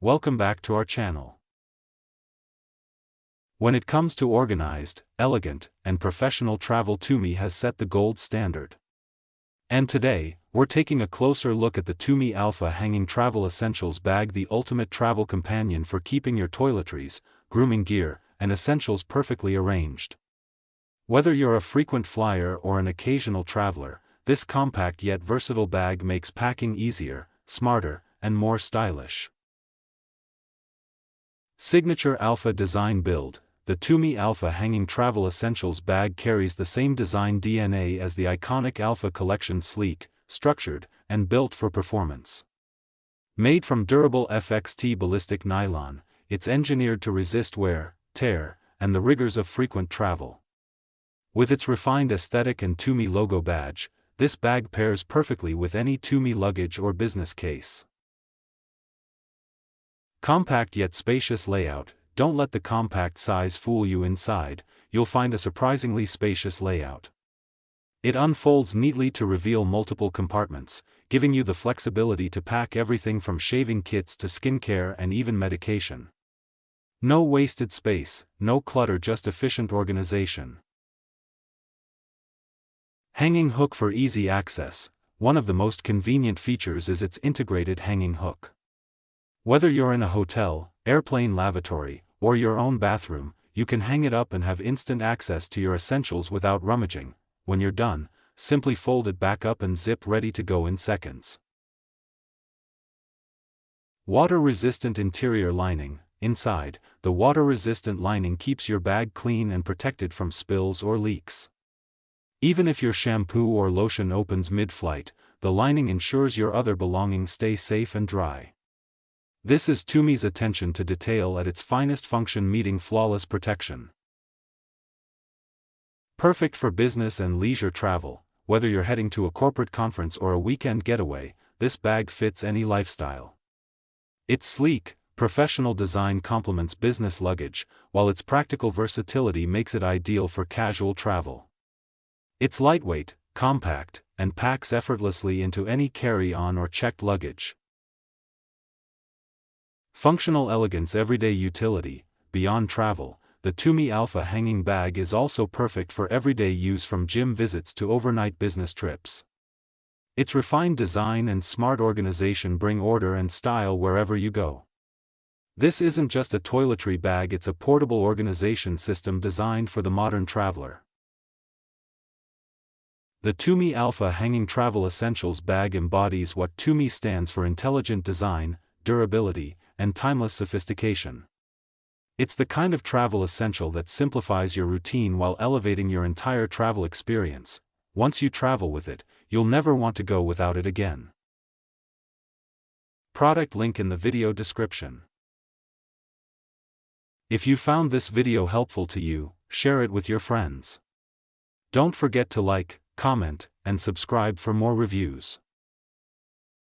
welcome back to our channel. When it comes to organized, elegant, and professional travel, TUMI has set the gold standard. And today, we're taking a closer look at the TUMI Alpha Hanging Travel Essentials Bag, the ultimate travel companion for keeping your toiletries, grooming gear, and essentials perfectly arranged. Whether you're a frequent flyer or an occasional traveler, this compact yet versatile bag makes packing easier, smarter, and more stylish. Signature Alpha Design Build. The TUMI Alpha Hanging Travel Essentials Bag carries the same design DNA as the iconic Alpha collection, sleek, structured, and built for performance. Made from durable FXT ballistic nylon, it's engineered to resist wear, tear, and the rigors of frequent travel. With its refined aesthetic and TUMI logo badge, this bag pairs perfectly with any TUMI luggage or business case. Compact yet spacious layout. Don't let the compact size fool you. Inside, you'll find a surprisingly spacious layout. It unfolds neatly to reveal multiple compartments, giving you the flexibility to pack everything from shaving kits to skincare and even medication. No wasted space, no clutter, just efficient organization. Hanging hook for easy access. One of the most convenient features is its integrated hanging hook. Whether you're in a hotel, airplane lavatory, or your own bathroom, you can hang it up and have instant access to your essentials without rummaging. When you're done, simply fold it back up and zip, ready to go in seconds. Water-resistant interior lining. Inside, the water-resistant lining keeps your bag clean and protected from spills or leaks. Even if your shampoo or lotion opens mid-flight, the lining ensures your other belongings stay safe and dry. This is TUMI's attention to detail at its finest, function meeting flawless protection. Perfect for business and leisure travel. Whether you're heading to a corporate conference or a weekend getaway, this bag fits any lifestyle. Its sleek, professional design complements business luggage, while its practical versatility makes it ideal for casual travel. It's lightweight, compact, and packs effortlessly into any carry-on or checked luggage. Functional elegance, everyday utility. Beyond travel, the TUMI Alpha Hanging Bag is also perfect for everyday use, from gym visits to overnight business trips. Its refined design and smart organization bring order and style wherever you go. This isn't just a toiletry bag, it's a portable organization system designed for the modern traveler. The TUMI Alpha Hanging Travel Essentials Bag embodies what TUMI stands for: intelligent design, durability, and timeless sophistication. It's the kind of travel essential that simplifies your routine while elevating your entire travel experience. Once you travel with it, you'll never want to go without it again. Product link in the video description. If you found this video helpful to you, share it with your friends. Don't forget to like, comment, and subscribe for more reviews.